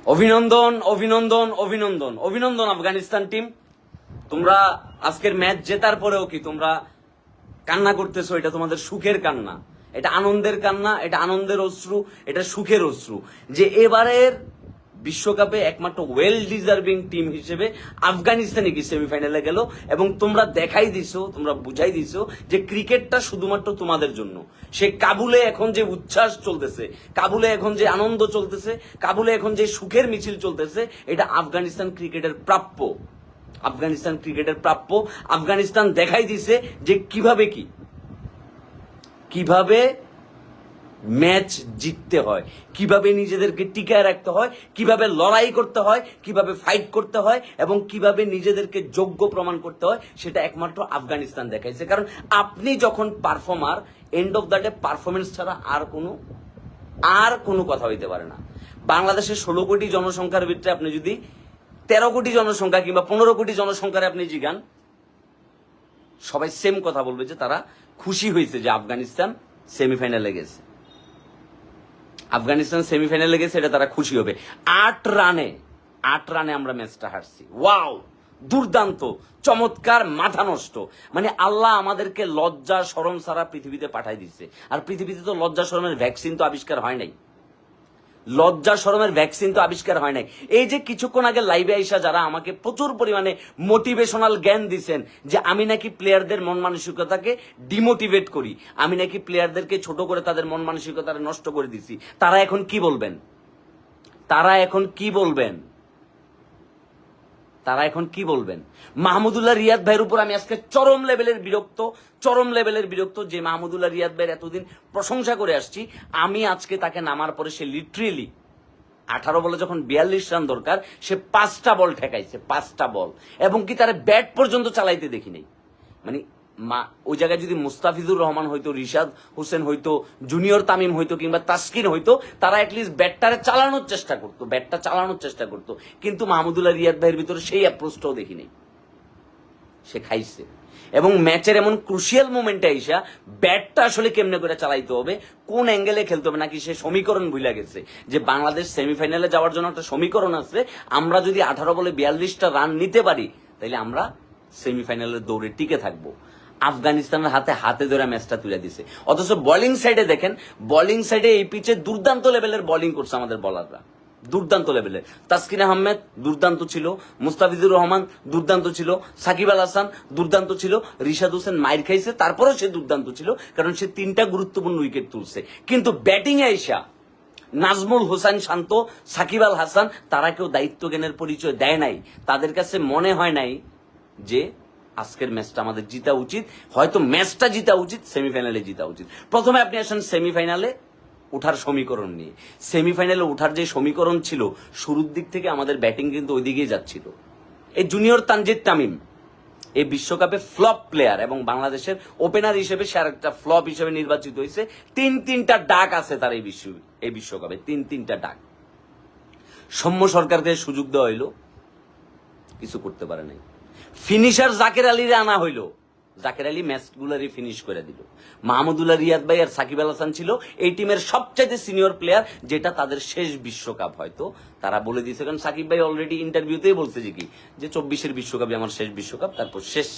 অভিনন্দন অভিনন্দন অভিনন্দন অভিনন্দন আফগানিস্তান টিম। তোমরা আজকের ম্যাচ জেতার পরেও কি তোমরা কান্না করতেছো? এটা তোমাদের সুখের কান্না, এটা আনন্দের কান্না, এটা আনন্দের অশ্রু, এটা সুখের অশ্রু যে এবারের বিশ্বকাপে একমাত্র ওয়েল ডিজার্ভিং টিম হিসেবে আফগানিস্তানে কি সেমিফাইনালে গেল এবং তোমরা দেখাই দিছো, তোমরা বুঝাই দিছো যে ক্রিকেটটা শুধুমাত্র তোমাদের জন্য। সে কাবুলে এখন যে উচ্ছ্বাস চলতেছে, কাবুলে এখন যে আনন্দ চলতেছে, কাবুলে এখন যে সুখের মিছিল চলতেছে, এটা আফগানিস্তান ক্রিকেটের প্রাপ্য। আফগানিস্তান ক্রিকেটের প্রাপ্য। আফগানিস্তান দেখাই দিছে যে কিভাবে ম্যাচ জিততে হয়, কিভাবে নিজেদেরকে টিকায় রাখতে হয়, কিভাবে লড়াই করতে হয়, কিভাবে ফাইট করতে হয় এবং কিভাবে নিজেদেরকে যোগ্য প্রমাণ করতে হয়, সেটা একমাত্র আফগানিস্তান দেখাইছে। কারণ আপনি যখন performer, end of the day performance ছাড়া আর কোনো কথা হইতে পারে না। বাংলাদেশের 16 কোটি জনসংখ্যার ভিতরে আপনি যদি 13 কোটি জনসংখ্যা কিংবা 15 কোটি জনসংখ্যার আপনি জিগান, সবাই সেম কথা বলবে যে তারা খুশি হয়েছে যে আফগানিস্তান সেমিফাইনালে গেছে। আফগানিস্তান সেমিফাইনালে গেছে, এটা তারা খুশি হবে। 8 রানে আমরা ম্যাচটা হারছি। ওয়াও, দুর্দান্ত, চমৎকার, মাথা নষ্ট। মানে আল্লাহ আমাদেরকে লজ্জা শরম ছাড়া পৃথিবীতে পাঠাই দিচ্ছে। আর পৃথিবীতে তো লজ্জা শরমের ভ্যাকসিন তো আবিষ্কার হয় নাই। লজ্জা শরমের ভ্যাকসিন তো আবিষ্কার হয় নাই। এই যে কিছুক্ষণ আগে লাইভে আইসা যারা আমাকে প্রচুর পরিমাণে মোটিভেশনাল জ্ঞান দিচ্ছেন যে আমি নাকি প্লেয়ারদের মন মানসিকতাকে ডিমোটিভেট করি, আমি নাকি প্লেয়ারদেরকে ছোট করে তাদের মন মানসিকতাকে নষ্ট করে দিছি, তারা এখন কি বলবেন? মাহমুদুল্লাহ রিয়াদ ভাইয়ের উপর আমি আজকে চরম লেভেলের বিরক্ত যে মাহমুদুল্লাহ রিয়াদ ভাইয়ের এতদিন প্রশংসা করে আসছি, আমি আজকে তাকে নামার পরে সে লিটারেলি 18 বলে যখন 42 রান দরকার, সে 5টা বল ঠেকাইছে, 5টা বল, এবং কি তার ব্যাট পর্যন্ত চালাইতে দেখি নাই। মানে ওই জায়গায় যদি মুস্তাফিজুর রহমান হইতো, রিশাদ হোসেন হইতো, জুনিয়র তামিম হইতো কিংবা তাসকিন হইতো, তারা অ্যাটলিস্ট ব্যাটটা চালানোর চেষ্টা করতো। কিন্তু মাহমুদুল্লাহ রিয়াদ ভাইয়ের ভিতরে সেই অ্যাপ্রোচটাও দেখি নাই। সে খাইছে। এবং ম্যাচের এমন ক্রুশিয়াল মোমেন্টে আইসা ব্যাটটা আসলে কেমনে করে চালাইতে হবে, কোন অ্যাঙ্গেলে খেলতে হবে, নাকি সে সমীকরণ ভুলে গেছে যে বাংলাদেশ সেমিফাইনালে যাওয়ার জন্য একটা সমীকরণ আছে, আমরা যদি 18 বলে 42টা রান নিতে পারি তাহলে আমরা সেমিফাইনালের দৌড়ে টিকে থাকবো। আফগানিস্তানের হাতে ধরে ম্যাচটা তুলে দিছে। অথচ বোলিং সাইডে দেখেন, বোলিং সাইডে এই পিচে দুর্দান্ত লেভেলের বোলিং করছে আমাদের বোলাররা, দুর্দান্ত লেভেলের। তাসকিন আহমেদ দুর্দান্ত ছিল, মুস্তাফিজুর রহমান দুর্দান্ত ছিল, সাকিব আল হাসান দুর্দান্ত ছিল, রিশাদ হোসেন মাইর খাইছে, তারপরেও সে দুর্দান্ত ছিল কারণ সে 3টা গুরুত্বপূর্ণ উইকেট তুলছে। কিন্তু ব্যাটিং এ আইসা নাজমুল হোসেন শান্ত, সাকিব আল হাসান, তারা কেউ দায়িত্ব জ্ঞানের পরিচয় দেয় নাই। তাদের কাছে মনে হয় নাই যে আজকের ম্যাচটা আমাদের জিতা উচিত, হয়তো ম্যাচটা জিতা উচিত, সেমিফাইনালে জিতা উচিত। প্রথমে আপনি আসেন সেমিফাইনালে ওঠার সমীকরণ নিয়ে। সেমিফাইনালে ওঠার যে সমীকরণ ছিল, শুরুর দিক থেকে আমাদের ব্যাটিং কিন্তু ওইদিকেই যাচ্ছিল। এই জুনিয়র তানজিদ তামিম এই বিশ্বকাপে ফ্লপ প্লেয়ার এবং বাংলাদেশের ওপেনার হিসেবে সে আরেকটা ফ্লপ হিসেবে নির্বাচিত হয়েছে। 3-3টা ডাক আছে তার এই বিশ্বকাপে, 3-3টা ডাক। সৌম্য সরকারকে সুযোগ দেওয়া হইলো, কিছু করতে পারে নাই। ফিনিশার জাকের আলীরে আনা হইলো, জাকের আলী ম্যাচগুলারই ফিনিশ করে দিল। মাহমুদুল্লাহ রিয়াদ ভাই আর সাকিব আল হাসান ছিল এই টিমের সবচাইতে সিনিয়র প্লেয়ার, যেটা তাদের শেষ বিশ্বকাপ হয়তো তারা বলে দিয়েছে। কারণ সাকিব ভাই অলরেডি ইন্টারভিউতেই বলছে যে কি, যে 24-এর বিশ্বকাপে আমার শেষ বিশ্বকাপ, তারপর শেষ,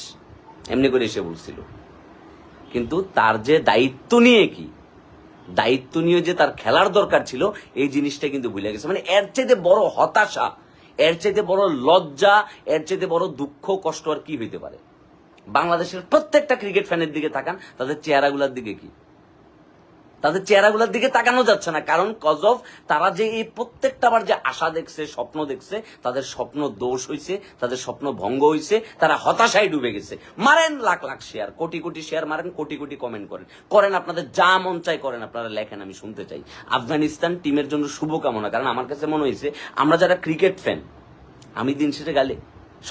এমনি করে এসে বলছিল। কিন্তু তার যে দায়িত্ব নিয়ে যে তার খেলার দরকার ছিল, এই জিনিসটা কিন্তু ভুলে গেছে। মানে এর চাইতে বড় হতাশা, এর চাইতে বড় লজ্জা, এর চাইতে বড় দুঃখ কষ্ট আর কি হইতে পারে? বাংলাদেশের প্রত্যেকটা ক্রিকেট ফ্যানের দিকে তাকান, তাদের চেহারাগুলোর দিকে তাকানো যাচ্ছে না। কারণ কজ অফ তারা যে এই প্রত্যেকটা বার যে আশা দেখছে, স্বপ্ন দেখছে, তাদের স্বপ্ন দোষ হইছে, তাদের স্বপ্ন ভঙ্গ হইছে, তারা হতাশায় ডুবে গেছে। মারেন লাখ লাখ শেয়ার, কোটি কোটি শেয়ার মারেন, কোটি কোটি কমেন্ট করেন, আপনাদের যা মন চাই করেন, আপনারা লেখেন, আমি শুনতে চাই। আফগানিস্তান টিমের জন্য শুভকামনা। কারণ আমার কাছে মনে হয়েছে আমরা যারা ক্রিকেট ফ্যান, আমি দিন শেষে গালে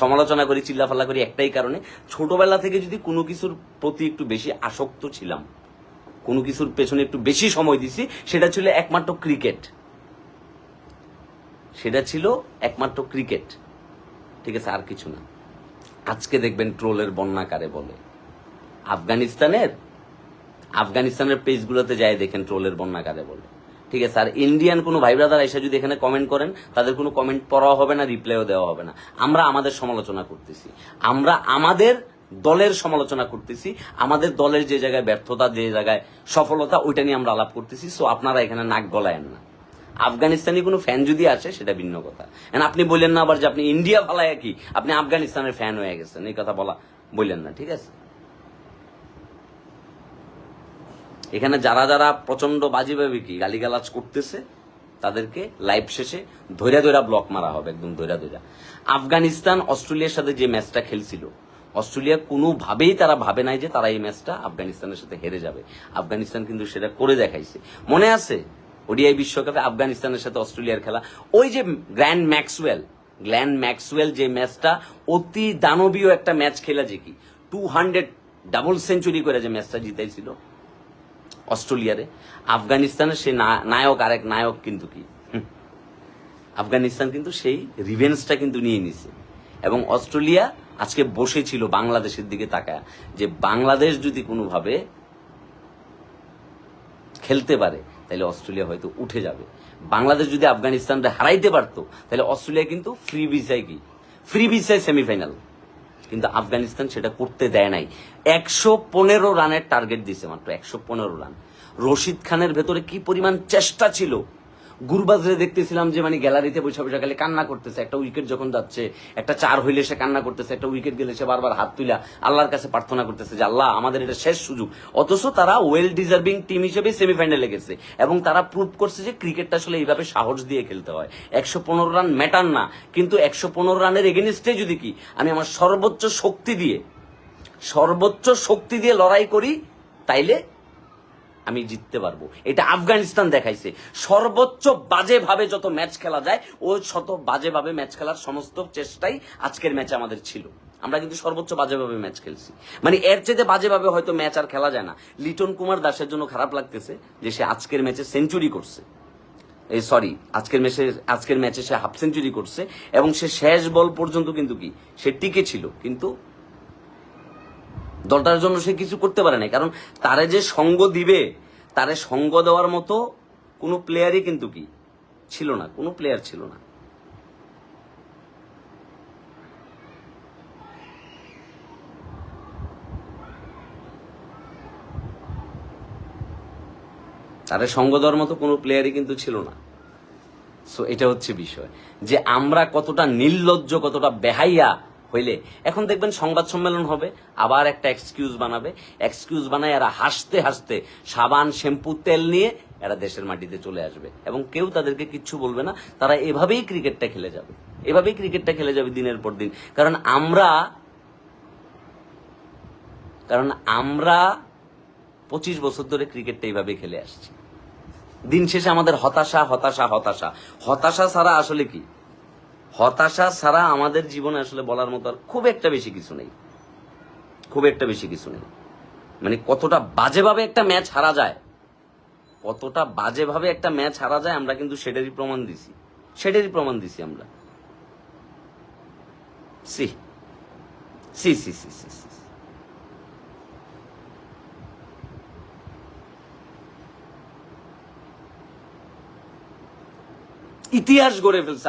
সমালোচনা করি, চিল্লাফাল্লা করি একটাই কারণে, ছোটবেলা থেকে যদি কোনো কিছুর প্রতি একটু বেশি আসক্ত ছিলাম, কোনো কিছুর পেছনে একটু বেশি সময় দিছি, সেটা ছিল একমাত্র ক্রিকেট, ঠিক আছে, আর কিছু না। আজকে দেখবেন ট্রোলের বন্যা কারে বলে। আফগানিস্তানের পেজগুলোতে যায় দেখেন ট্রোলের বন্যা কারে বলে। ঠিক আছে। আর ইন্ডিয়ান কোনো ভাই ব্রাদার এসে যদি এখানে কমেন্ট করেন, তাদের কোনো কমেন্ট পড়াও হবে না, রিপ্লাইও দেওয়া হবে না। আমরা আমাদের সমালোচনা করতেছি, আমরা আমাদের দলের সমালোচনা করতেছি, আমাদের দলের যে জায়গায় ব্যর্থতা, যে জায়গায় সফলতা, ওইটা নিয়ে আমরা আলাপ করতেছি। সো আপনারা এখানে নাক গলায়েন না। আফগানিস্তানি কোনো ফ্যান যদি আসে সেটা ভিন্ন কথা। আপনি বললেন না আবার যে আপনি ইন্ডিয়া ফালায় কি আপনি আফগানিস্তানের ফ্যান হয়ে গেছেন, এই কথা বললেন না, ঠিক আছে? এখানে যারা যারা প্রচন্ড বাজেভাবে কি গালিগালাজ করতেছে তাদেরকে লাইভ শেষে ধৈরা ধৈরা ব্লক মারা হবে, একদম ধৈরা ধৈরা। আফগানিস্তান অস্ট্রেলিয়ার সাথে যে ম্যাচটা খেলছিল, অস্ট্রেলিয়া কোনোভাবেই তারা ভাবে নাই যে তারা এই ম্যাচটা আফগানিস্তানের সাথে হেরে যাবে। আফগানিস্তান কিন্তু সেটা করে দেখাইছে। মনে আছে ওডিআই বিশ্বকাপে আফগানিস্তানের সাথে অস্ট্রেলিয়ার খেলা, ওই যে গ্ল্যান ম্যাক্সওয়েল যে ম্যাচটা অতি দানবীয় একটা ম্যাচ খেলা, যে কি 200 ডাবল সেঞ্চুরি করে যে ম্যাচটা জিতাইছিল অস্ট্রেলিয়ারে। আফগানিস্তানের সেই নায়ক, আরেক নায়ক কিন্তু কি আফগানিস্তান কিন্তু সেই রিভেঞ্জটা কিন্তু নিয়ে নিছে। এবং অস্ট্রেলিয়া আজকে বসেছিল বাংলাদেশের দিকে তাকায়, যে বাংলাদেশ যদি কোনোভাবে খেলতে পারে তাহলে অস্ট্রেলিয়া হয়তো উঠে যাবে। বাংলাদেশ যদি আফগানিস্তানকে হারাইতে পারতো তাহলে অস্ট্রেলিয়া কিন্তু ফ্রি ভিসায় সেমিফাইনাল। কিন্তু আফগানিস্তান সেটা করতে দেয় নাই। 115 রানের টার্গেট দিছে, মাত্র 115 রান। রশিদ খানের ভেতরে কি পরিমাণ চেষ্টা ছিল। গুরবাজরে দেখতেছিলাম যে গ্যালারিতে বসে বসে গেলে কান্না করতেছে, একটা উইকেট যখন যাচ্ছে, একটা 4 হইলে সে কান্না করতেছে, একটা উইকেট গেলে সে বারবার হাত তুলা আল্লাহর কাছে প্রার্থনা করতেছে যে আল্লাহ আমাদের এটা শেষ সুযোগ। অথচ তারা ওয়েল ডিজার্ভিং টিম হিসেবে সেমিফাইনালে গেছে এবং তারা প্রুভ করছে যে ক্রিকেটটা আসলে এইভাবে সাহস দিয়ে খেলতে হয়। 115 রান ম্যাটার না, কিন্তু 115 রানের এগেনিস্টে যদি কি আমি আমার সর্বোচ্চ শক্তি দিয়ে লড়াই করি তাইলে আমি জিততে পারবো। এটা আফগানিস্তান দেখাইছে। সর্বোচ্চ বাজেভাবে যত ম্যাচ খেলা যায় ওই শত বাজেভাবে ম্যাচ খেলার সমস্ত চেষ্টাই আজকের ম্যাচে আমাদের ছিল। আমরা কিন্তু সর্বোচ্চ বাজেভাবে ম্যাচ খেলছি, এর চেয়ে বাজেভাবে হয়তো ম্যাচ আর খেলা যায় না। লিটন কুমার দাসের জন্য খারাপ লাগতেছে যে সে আজকের ম্যাচে সেঞ্চুরি করছে, আজকের ম্যাচে সে হাফ সেঞ্চুরি করছে এবং সে শেষ বল পর্যন্ত কিন্তু কি সে টিকে ছিল, কিন্তু দলটার জন্য সে কিছু করতে পারে নাই। কারণ তারে যে সঙ্গ দিবে, তারে সঙ্গ দেওয়ার মতো কোনো প্লেয়ারই কিন্তু কি ছিল না, কোনো প্লেয়ার ছিল না। তারে সঙ্গ দেওয়ার মতো কোনো প্লেয়ারই কিন্তু ছিল না। সো এটা হচ্ছে বিষয়, যে আমরা কতটা নির্লজ্জ, কতটা বেহাইয়া হইলে এখন দেখবেন সংবাদ সম্মেলন হবে, আবার একটা এক্সকিউজ বানায় এরা হাসতে হাসতে সাবান শ্যাম্পু তেল নিয়ে এরা দেশের মাটিতে চলে আসবে এবং কেউ তাদেরকে কিচ্ছু বলবে না। তারা এভাবেই ক্রিকেটটা খেলে যাবে দিনের পর দিন। কারণ আমরা 25 বছর ধরে ক্রিকেটটা এইভাবে খেলে আসছি। দিন শেষে আমাদের হতাশা ছাড়া আসলে কি, হতাশা ছাড়া আমাদের জীবনে আসলে বলার মতো আর খুব একটা বেশি কিছু নেই। কতটা বাজেভাবে একটা ম্যাচ হারা যায়, আমরা কিন্তু সেটারই প্রমাণ দিছি আমরা। সি ইতিহাস গড়ে ফেলছে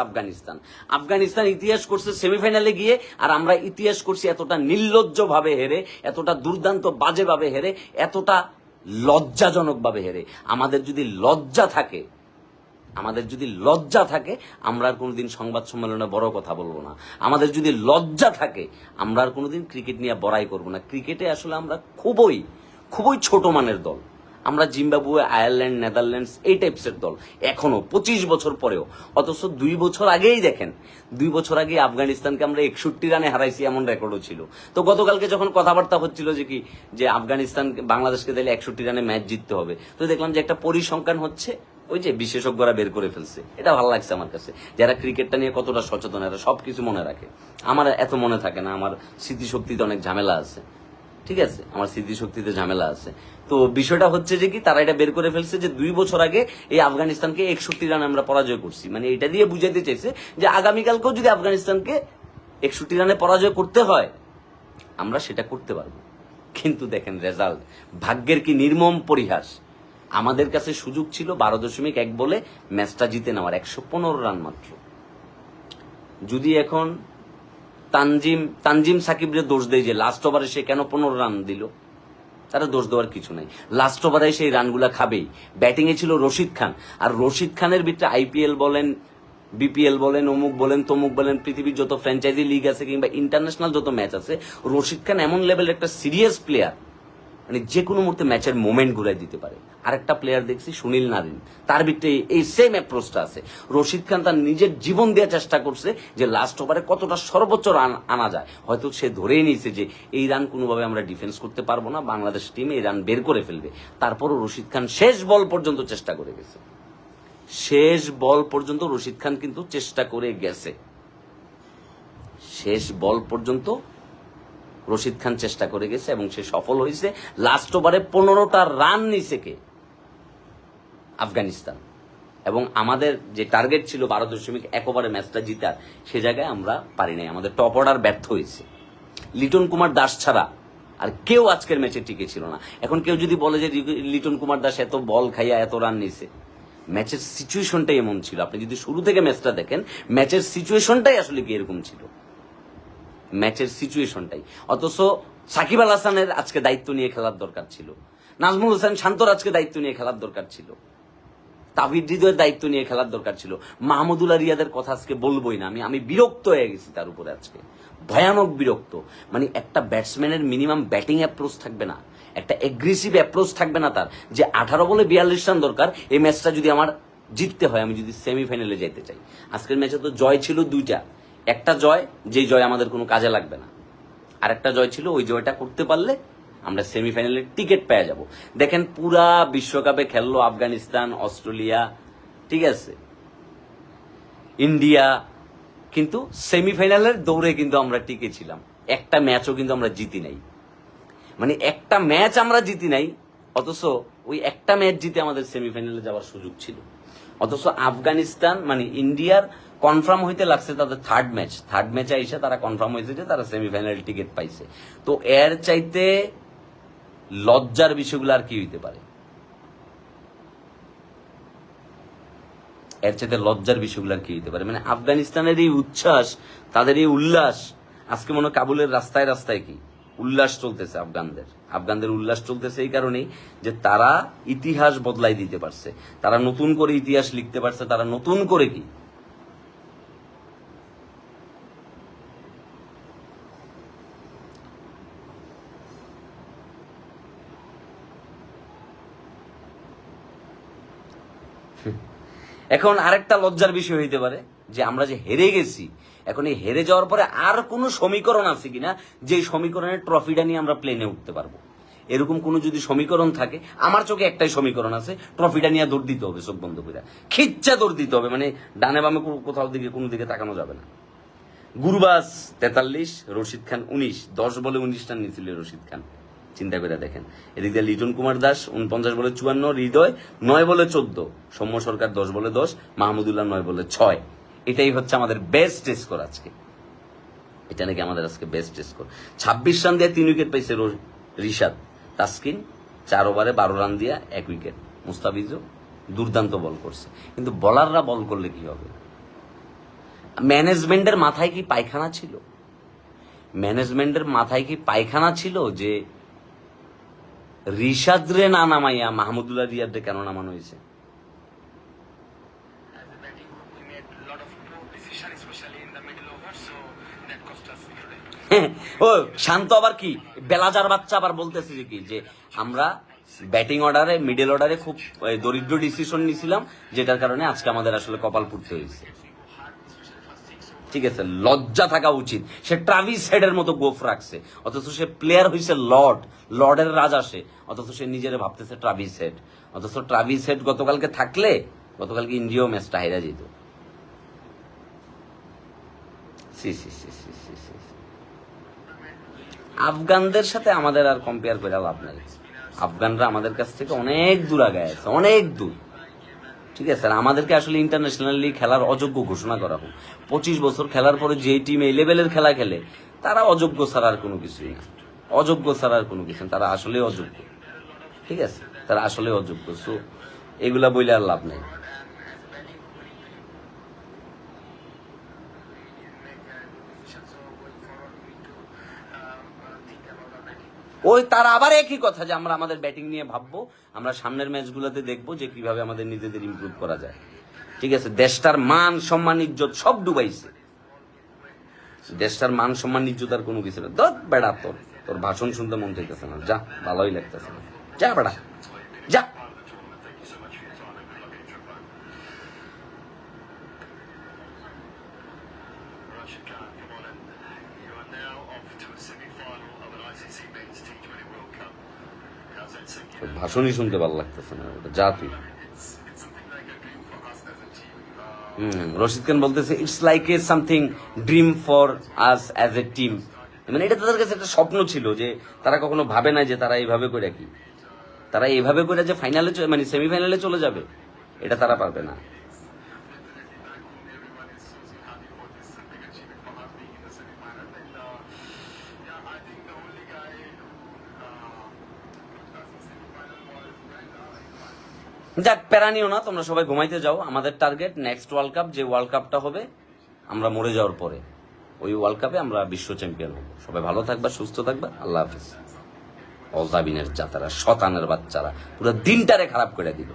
আফগানিস্তান ইতিহাস করছে সেমিফাইনালে গিয়ে, আর আমরা ইতিহাস করছি এতটা নির্লজ্জ ভাবে হেরে, এতটা দুর্দান্ত বাজে ভাবে হেরে, এতটা লজ্জাজনক ভাবে হেরে। আমাদের যদি লজ্জা থাকে আমরা আর কোনোদিন সংবাদ সম্মেলনে বড় কথা বলবো না। আমাদের যদি লজ্জা থাকে আমরা আর কোনোদিন ক্রিকেট নিয়ে বড়াই করবো না। ক্রিকেটে আসলে আমরা খুবই ছোট মানের দল। আমরা জিম্বাবুয়ে, আয়ারল্যান্ড, নেদারল্যান্ডস এই টাইপসের দল এখনো 25 বছর পরেও। অথচ 2 বছর আগেই দেখেন, 2 বছর আগে আফগানিস্তানকে আমরা 61 রানে হারাইছি, এমন রেকর্ডও ছিল। তো গতকালকে যখন কথাবার্তা হচ্ছিল যে আফগানিস্তান বাংলাদেশকে তাহলে 61 রানে ম্যাচ জিততে হবে, তো দেখলাম যে একটা পরিসংখ্যান হচ্ছে, ওই যে বিশেষজ্ঞরা বের করে ফেলছে। এটা ভালো লাগছে আমার কাছে, যারা ক্রিকেটটা নিয়ে কতটা সচেতন, এরা সবকিছু মনে রাখে। আমার এত মনে থাকে না, আমার স্মৃতিশক্তিতে অনেক ঝামেলা আছে, ঠিক আছে, আমার স্মৃতিশক্তিতে ঝামেলা আছে। তো বিষয়টা হচ্ছে যে কি, তারা এটা বের করে ফেলছে যে 2 বছর আগে এই আফগানিস্তানকে 61 রানে আমরা পরাজয় করছি। এটা দিয়ে বুঝাইতে চাইছে যে আগামীকালকেও যদি আফগানিস্তানকে 61 রানে পরাজয় করতে হয় আমরা সেটা করতে পারবো। কিন্তু দেখেন রেজাল্ট, ভাগ্যের কি নির্মম পরিহাস। আমাদের কাছে সুযোগ ছিল 12.1 বলে ম্যাচটা জিতে নেওয়ার, 115 রান মাত্র। যদি এখন তানজিম সাকিবরে দোষ দেয় যে লাস্ট ওভারে সে কেন 15 রান দিল, তারা দোষ দেওয়ার কিছু নাই। লাস্ট ওভারে সেই রানগুলা খাবেই। ব্যাটিং এ ছিল রশিদ খান, আর রশিদ খানের ভিতরে আইপিএল বলেন, বিপিএল বলেন, অমুক বলেন, তমুক বলেন, পৃথিবীর যত ফ্র্যাঞ্চাইজি লিগ আছে কিংবা ইন্টারন্যাশনাল যত ম্যাচ আছে, রশিদ খান এমন লেভেলের একটা সিরিয়াস প্লেয়ার, মানে যে কোনো মুহূর্তে ম্যাচের মোমেন্ট ঘুরাই দিতে পারে। আরেকটা প্লেয়ার দেখছি সুনীল নারিন, তার ভিতরে এই সেম অ্যাপ্রোচটা আছে। রশিদ খান তার নিজের জীবন দেওয়ার চেষ্টা করছে যে লাস্ট ওভারে কতটা সর্বোচ্চ রান আনা যায়। হয়তো সে ধরেই নিয়েছে যে এই রান কোনোভাবে আমরা ডিফেন্স করতে পারবো না, বাংলাদেশ টিম এই রান বের করে ফেলবে। তারপরও রশিদ খান শেষ বল পর্যন্ত চেষ্টা করে গেছে, শেষ বল পর্যন্ত রশিদ খান কিন্তু চেষ্টা করে গেছে, শেষ বল পর্যন্ত রশিদ খান চেষ্টা করে গেছে এবং সে সফল হয়েছে। লাস্ট ওভারে 15টা রান নিছে কে? আফগানিস্তান। এবং আমাদের যে টার্গেট ছিল 12.1 ওভারে ম্যাচটা জিতার, সে জায়গায় আমরা পারি নাই, আমাদের টপ অর্ডার ব্যর্থ হয়েছে। লিটন কুমার দাস ছাড়া আর কেউ আজকের ম্যাচে টিকে ছিল না। এখন কেউ যদি বলে যে লিটন কুমার দাস এত বল খাইয়া এত রান নিছে, ম্যাচের সিচুয়েশনটাই এমন ছিল। আপনি যদি শুরু থেকে ম্যাচটা দেখেন, ম্যাচের সিচুয়েশনটাই আসলে কি এরকম ছিল, ম্যাচের সিচুয়েশনটাই। অথচ সাকিব আল হাসানের আজকে দায়িত্ব নিয়ে খেলার দরকার ছিল, নাজমুল হোসেন শান্তর আজকে দায়িত্ব নিয়ে খেলার দরকার ছিল, তাবির হৃদয়ের দায়িত্ব নিয়ে খেলার দরকার ছিল। মাহমুদুল্লাহ রিয়াদের কথা আজকে বলবোই না, আমি বিরক্ত হয়ে গেছি তার উপরে আজকে, ভয়ানক বিরক্ত। মানে একটা ব্যাটসম্যানের মিনিমাম ব্যাটিং অ্যাপ্রোচ থাকবে না, একটা এগ্রেসিভ অ্যাপ্রোচ থাকবে না তার, যে 18 বলে 42 রান দরকার, এই ম্যাচটা যদি আমার জিততে হয়, আমি যদি সেমিফাইনালে যেতে চাই। আজকের ম্যাচে তো জয় ছিল দুইটা, একটা জয় যেই জয় আমাদের কোনো কাজে লাগবে না, আর একটা জয় ছিল ওই জয়টা করতে পারলে আমরা সেমিফাইনালের টিকিট পেয়ে যাব। দেখেন পুরা বিশ্বকাপে খেললো আফগানিস্তান, অস্ট্রেলিয়া, ঠিক আছে, ইন্ডিয়া, কিন্তু সেমিফাইনালের দৌড়ে কিন্তু আমরা টিকে ছিলাম। একটা ম্যাচও কিন্তু আমরা জিতি নাই, মানে একটা ম্যাচ আমরা জিতি নাই, অথচ ওই একটা ম্যাচ জিতে আমাদের সেমিফাইনালে যাওয়ার সুযোগ ছিল। অথচ আফগানিস্তান মানে ইন্ডিয়ার কনফার্ম হইতে লাগছে তাদের থার্ড ম্যাচে এসে তারা কনফার্ম হয়েছে যে তারা সেমিফাইনাল টিকিট পাইছে। তো এর চাইতে লজ্জার বিষয়গুলো আর কি হইতে পারে? এর চাইতে লজ্জার বিষয়গুলো আর কি হইতে পারে? মানে আফগানিস্তানের এই উচ্ছ্বাস, তাদের এই উল্লাস, আজকে মনে কাবুলের রাস্তায় রাস্তায় কি উল্লাস চলতেছে আফগানদের উল্লাস চলতেছে এই কারণেই যে তারা ইতিহাস বদলাই দিতে পারছে, তারা নতুন করে ইতিহাস লিখতে পারছে, তারা নতুন করে কি এখন আরেকটা লজ্জার বিষয় হইতে পারে যে আমরা যে হেরে গেছি, এখন এই হেরে যাওয়ার পরে আর কোনো সমীকরণ আছে কিনা যে সমীকরণের ট্রফিটা নিয়ে আমরা প্লেনে উঠতে পারবো। এরকম কোনো যদি সমীকরণ থাকে, আমার চোখে একটাই সমীকরণ আছে, ট্রফিটা নিয়ে দৌড় দিতে হবে, চোখ বন্ধ করে খিচ্চা দৌড় দিতে হবে, মানে ডানে বামে কোথাও দিকে কোনো দিকে তাকানো যাবে না। গুরবাজ 43, রশিদ খান 19, 10 বলে 19 রান নিয়েছিল রশিদ খান, চিন্তা করে দেখেন। এদিক দিয়ে লিটন কুমার দাস 49 বলে 54, হৃদয় 9 বলে 14, সৌম্য সরকার 10 বলে 10, মাহমুদুল্লাহ 9 বলে 6। এটাই হচ্ছে আমাদের বেস্ট স্কোর আজকে, এটা নাকি আমাদের আজকে বেস্ট স্কোর। 26 রান দিয়ে 3 উইকেট পাইছে রিশাদ, তাসকিন 4 ওভারে 12 রান দিয়ে 1 উইকেট, মুস্তাফিজও দুর্দান্ত বল করছে। কিন্তু বলাররা বল করলে কি হবে? ম্যানেজমেন্টের মাথায় কি পায়খানা ছিল? ম্যানেজমেন্টের মাথায় কি পায়খানা ছিল যে রিশাদরে না নামাইয়া মাহমুদুল্লাহ রিয়াদরে কেন নামানো হয়েছে? ও শান্ত আবার কি বেলাজার বাচ্চা আবার বলতেছে যে কি যে আমরা ব্যাটিং অর্ডারে মিডল অর্ডারে খুব দরিদ্র ডিসিশন নিয়েছিলাম, যেটার কারণে আজকে আমাদের আসলে কপাল পুড়তে হয়েছে। ঠিক আছে, লজ্জা থাকা উচিত। সে ট্রাভিস হেডের মতো গোফ রাখছে, অথচ সে প্লেয়ার হয়েছে লর্ডের রাজা সে, অথচ সে নিজের ভাবতেছে ট্রাভিস হেড। অথচ ট্রাভিস হেড গতকালকে থাকলে গতকালকে ইন্ডিয়াও ম্যাচটা হেরা যেত। আফগানদের সাথে আমাদের আর কম্পেয়ার করে লাভ নাই। আফগানরা আমাদের কাছ থেকে অনেক দূর আগায় আছে, অনেক দূর। ঠিক আছে, আমাদেরকে আসলে ইন্টারন্যাশনালি খেলার অযোগ্য ঘোষণা করা হোক। 25 বছর খেলার পরে যে টিম এই লেভেলের খেলা খেলে, তারা অযোগ্য ছাড়া আর কোনো কিছুই না, অযোগ্য ছাড়া আর কোনো কিছু, তারা আসলে অযোগ্য। ঠিক আছে। তারা আসলে অযোগ্য। সো এগুলা বইলে আর লাভ নেই। ওই তারা আবার একই কথা যে আমরা আমাদের ব্যাটিং নিয়ে ভাববো, আমরা সামনের ম্যাচগুলোতে দেখবো যে কিভাবে আমাদের নিজেদের ইমপ্রুভ করা যায়। ঠিক আছে, দেশটার মান সম্মান ইজ্জত সব ডুবাইছে। দেশটার মান সম্মান ইজ্জত আর কোনো কিছু না। দত বেড়া, তোর তোর ভাষণ শুনতে মন চাইতেছে না, যা, ভালোই লাগতেছে না, যা বেড়া যা। তোর ভাষণই শুনতে ভালো লাগতেছে না, ওটা যা তুই। রশিদ খান বলতেছে it's like a something dream for us as a team. মানে এটা তাদের কাছে একটা স্বপ্ন ছিল, যে তারা কখনো ভাবে না যে তারা এইভাবে করে কি, তারা এইভাবে করে যে ফাইনালে মানে সেমিফাইনালে চলে যাবে, এটা তারা পারবে না। যাক, প্যারা নিও না, তোমরা সবাই ঘুমাইতে যাও। আমাদের টার্গেট নেক্সট ওয়ার্ল্ড কাপ, যে ওয়ার্ল্ড কাপটা হবে আমরা মরে যাওয়ার পরে, ওই ওয়ার্ল্ড কাপে আমরা বিশ্ব চ্যাম্পিয়ন হব। সবাই ভালো থাকবা, সুস্থ থাকবা, আল্লাহ হাফিজ। অজাবিনের জাতারা, শতানের বাচ্চারা পুরো দিনটারে খারাপ করে দিল।